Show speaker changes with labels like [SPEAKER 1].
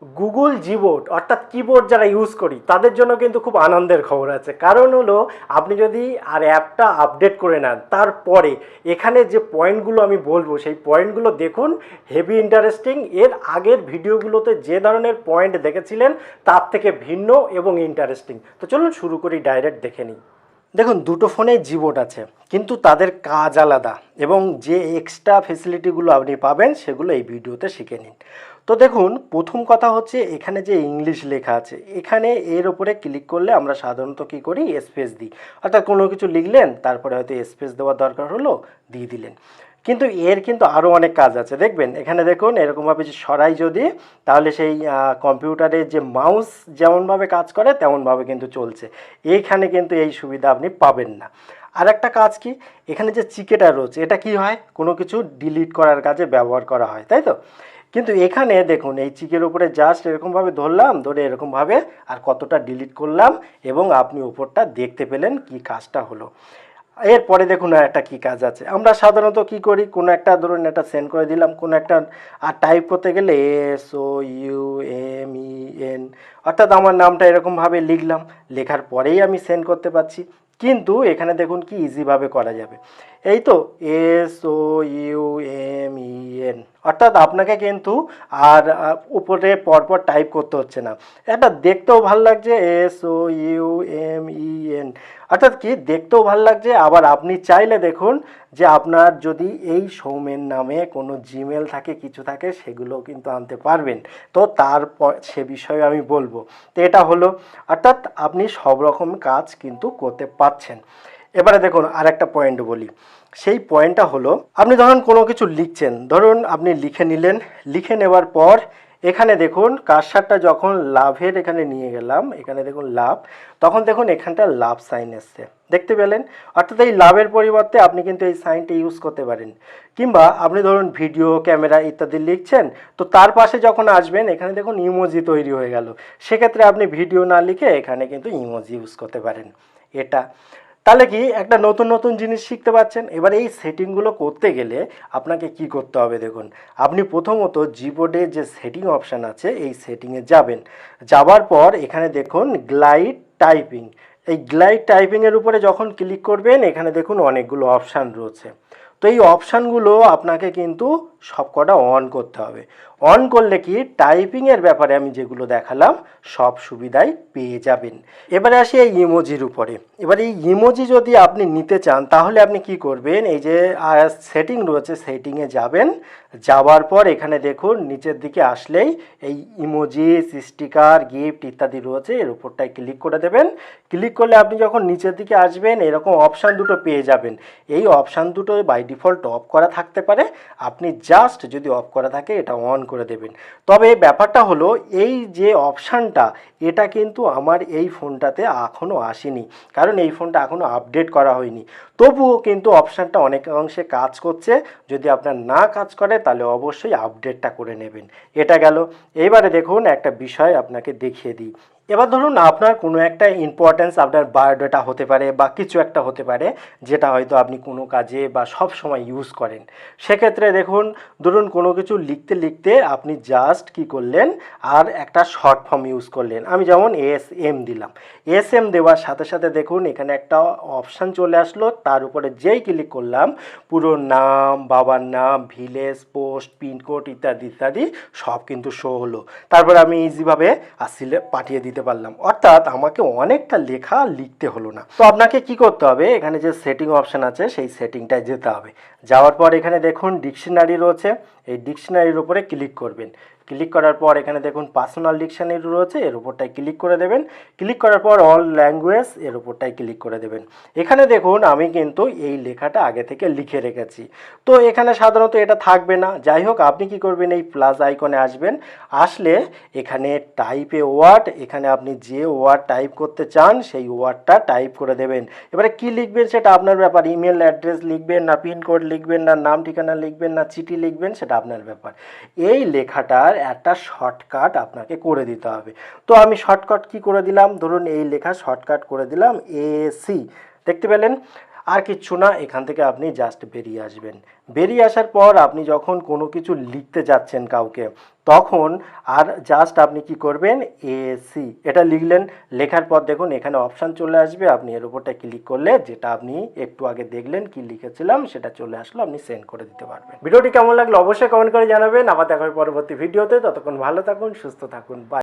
[SPEAKER 1] Google Gboard অর্থাৎ keyboard যারা use করি তাদের জন্য কিন্তু খুব আনন্দের খবর আছে। কারণ হলো আপনি যদি আর অ্যাপটা আপডেট করে নেন তারপরে এখানে যে পয়েন্টগুলো আমি বলবো সেই পয়েন্টগুলো দেখুন, হেভি ইন্টারেস্টিং। এর আগের ভিডিওগুলোতে যে ধরনের পয়েন্ট দেখেছিলেন তার থেকে ভিন্ন এবং ইন্টারেস্টিং। তো চলুন শুরু করি, ডাইরেক্ট দেখে নিই। দেখুন, দুটো ফোনেই জিবোর্ড আছে কিন্তু তাদের কাজ আলাদা এবং যে এক্সট্রা ফেসিলিটিগুলো আপনি পাবেন সেগুলো এই ভিডিওতে শিখে নিন। তো দেখুন, প্রথম কথা হচ্ছে এখানে যে ইংলিশ লেখা আছে এখানে এর উপরে ক্লিক করলে আমরা সাধারণত কী করি, স্পেস দিই। অর্থাৎ কোনো কিছু লিখলেন তারপরে হয়তো স্পেস দেওয়ার দরকার হলো, দিয়ে দিলেন। কিন্তু এর কিন্তু আরও অনেক কাজ আছে। দেখবেন এখানে দেখুন এরকমভাবে যে সরাই যদি, তাহলে সেই কম্পিউটারে যে মাউস যেমনভাবে কাজ করে তেমনভাবে কিন্তু চলছে। এইখানে কিন্তু এই সুবিধা আপনি পাবেন না। আর একটা কাজ কি, এখানে যে চিকেটা রয়েছে এটা কি হয়, কোনো কিছু ডিলিট করার কাজে ব্যবহার করা হয়, তাই তো? কিন্তু এখানে দেখুন এই চিকের উপরে জাস্ট এরকমভাবে ধরলাম, ধরে এরকমভাবে আর কতটা ডিলিট করলাম এবং আপনি উপরটা দেখতে পেলেন কি কাজটা হলো। এরপরে দেখুন আর একটা কী কাজ আছে। আমরা সাধারণত কি করি, কোনো একটা ধরুন এটা সেন্ড করে দিলাম, কোনো একটা আর টাইপ করতে গেলে SOUMEN, অর্থাৎ আমার নামটা এরকমভাবে লিখলাম, লেখার পরেই আমি সেন্ড করতে পারছি। কিন্তু এখানে দেখুন কি ইজিভাবে করা যাবে, এই তো SOUMEN, অর্থাৎ আপনাকে কিন্তু আর উপরে পরপর টাইপ করতে হচ্ছে না। এটা দেখতেও ভাল লাগছে, SOUMEN, অর্থাৎ কি দেখতেও ভাল লাগছে। আবার আপনি চাইলে দেখুন যে আপনার যদি এই সৌমেন নামে কোনো জিমেল থাকে, কিছু থাকে, সেগুলোও কিন্তু আনতে পারবেন। তো তারপর সে বিষয়ে আমি বলবো। তো এটা হলো, অর্থাৎ আপনি সব রকম কাজ কিন্তু করতে পারছেন। এবারে দেখুন আর একটা পয়েন্ট বলি। সেই পয়েন্টটা হলো, আপনি ধরুন কোনো কিছু লিখছেন, ধরুন আপনি লিখে নিলেন, লিখে নেওয়ার পর এখানে দেখুন কার্সারটা যখন লাভের এখানে নিয়ে গেলাম, এখানে দেখুন লাভ, তখন দেখুন এখানটা লাভ সাইন এসছে, দেখতে পেলেন? অর্থাৎ এই লাভের পরিবর্তে আপনি কিন্তু এই সাইনটা ইউজ করতে পারেন। কিংবা আপনি ধরুন ভিডিও, ক্যামেরা ইত্যাদি লিখছেন, তো তার পাশে যখন আসবেন এখানে দেখুন ইমোজি তৈরি হয়ে গেল। সেক্ষেত্রে আপনি ভিডিও না লিখে এখানে কিন্তু ইমোজি ইউজ করতে পারেন। এটা তাহলে কি একটা নতুন নতুন জিনিস শিখতে পাচ্ছেন। এবার এই সেটিংগুলো করতে গেলে আপনাকে কি করতে হবে দেখুন, আপনি প্রথমত জিবোর্ডে যে সেটিং অপশান আছে এই সেটিংয়ে যাবেন। যাওয়ার পর এখানে দেখুন গ্লাইড টাইপিং, এই গ্লাইড টাইপিংয়ের উপরে যখন ক্লিক করবেন এখানে দেখুন অনেকগুলো অপশান রয়েছে। তো এই অপশানগুলো আপনাকে কিন্তু সবকটা অন করতে হবে। অন করলে কি টাইপিংয়ের ব্যাপারে আমি যেগুলো দেখালাম সব সুবিধাই পেয়ে যাবেন। এবারে আসি এই ইমোজির উপরে। এবার এই ইমোজি যদি আপনি নিতে চান তাহলে আপনি কি করবেন, এই যে সেটিং রয়েছে সেটিংয়ে যাবেন। যাওয়ার পর এখানে দেখুন নিচের দিকে আসলেই এই ইমোজি, স্টিকার, গিফট ইত্যাদি রয়েছে, এর উপরটায় ক্লিক করে দেবেন। ক্লিক করলে আপনি যখন নিচের দিকে আসবেন এরকম অপশান দুটো পেয়ে যাবেন। এই অপশান দুটো বাই ডিফল্ট অফ করা থাকতে পারে, আপনি জাস্ট যদি অফ করা থাকে এটা অন করে দেবেন। তবে ব্যাপারটা হলো এই যে অপশানটা এটা কিন্তু আমার এই ফোনটাতে এখনও আসেনি, কারণ এই ফোনটা এখনও আপডেট করা হয়নি। তবুও কিন্তু অপশানটা অনেক অংশে কাজ করছে। যদি আপনার না কাজ করে তাহলে অবশ্যই আপডেটটা করে নেবেন। এটা গেল। এবারে দেখুন একটা বিষয় আপনাকে দেখিয়ে দিই। এবার ধরুন আপনার কোনো একটা ইম্পর্ট্যান্স, আপনার বায়োডাটা হতে পারে বা কিছু একটা হতে পারে যেটা হয়তো আপনি কোনো কাজে বা সব সময় ইউজ করেন। সেক্ষেত্রে দেখুন ধরুন কোনো কিছু লিখতে লিখতে আপনি জাস্ট কি করলেন, আর একটা শর্ট ফর্ম ইউজ করলেন। আমি যেমন SM দিলাম, SM দেওয়ার সাথে সাথে দেখুন এখানে একটা অপশান চলে আসলো, তার উপরে যেই ক্লিক করলাম পুরো নাম, বাবার নাম, ভিলেজ, পোস্ট, পিনকোড ইত্যাদি ইত্যাদি সব কিন্তু শো হলো। তারপর আমি ইজিভাবে আসলে পাঠিয়ে দিতে পারলাম, অর্থাৎ আমাকে অনেকটা লেখা লিখতে হলো না। তো আপনাকে কি করতে হবে, এখানে যে সেটিং অপশান আছে সেই সেটিংটায় যেতে হবে। যাওয়ার পর এখানে দেখুন ডিকশনারি রয়েছে, এই ডিকশনারির উপরে ক্লিক করবেন। ক্লিক করার পর এখানে দেখুন পার্সোনাল ডিকশনারি রয়েছে, এর উপরটায় ক্লিক করে দেবেন। ক্লিক করার পর অল ল্যাঙ্গুয়েজ, এর উপরটায় ক্লিক করে দেবেন। এখানে দেখুন আমি কিন্তু এই লেখাটা আগে থেকে লিখে রেখেছি, তো এখানে সাধারণত এটা থাকবে না। যাই হোক, আপনি কি করবেন, এই প্লাস আইকনে আসবেন। আসলে এখানে টাইপে ওয়ার্ড, এখানে আপনি যে ওয়ার্ড টাইপ করতে চান সেই ওয়ার্ডটা টাইপ করে দেবেন। এবারে কি লিখবেন সেটা আপনার ব্যাপার, ইমেল অ্যাড্রেস লিখবেন না পিনকোড লিখবেন না নাম ঠিকানা লিখবেন না চিঠি লিখবেন সেটা আপনার ব্যাপার। এই লেখাটার একটা শর্টকাট আপনাকে করে দিতে হবে। তো আমি শর্টকাট কি করে দিলাম, ধরুন এই লেখা শর্টকাট করে দিলাম AC, দেখতে পেলেন? আর কিচ্ছু না, এখান থেকে আপনি জাস্ট বেরিয়ে আসবেন। বেরিয়ে আসার পর আপনি যখন কোনো কিছু লিখতে যাচ্ছেন কাউকে, তখন আর জাস্ট আপনি কি করবেন, এসি এটা লিখলেন। লেখার পর দেখুন এখানে অপশান চলে আসবে, আপনি এর উপরটা ক্লিক করলে যেটা আপনি একটু আগে দেখলেন কি লিখেছিলাম সেটা চলে আসলো, আপনি সেন্ড করে দিতে পারবেন। ভিডিওটি কেমন লাগলো অবশ্যই কমেন্ট করে জানাবেন। আবার দেখা হবে পরবর্তী ভিডিওতে, ততক্ষণ ভালো থাকুন, সুস্থ থাকুন, বাই।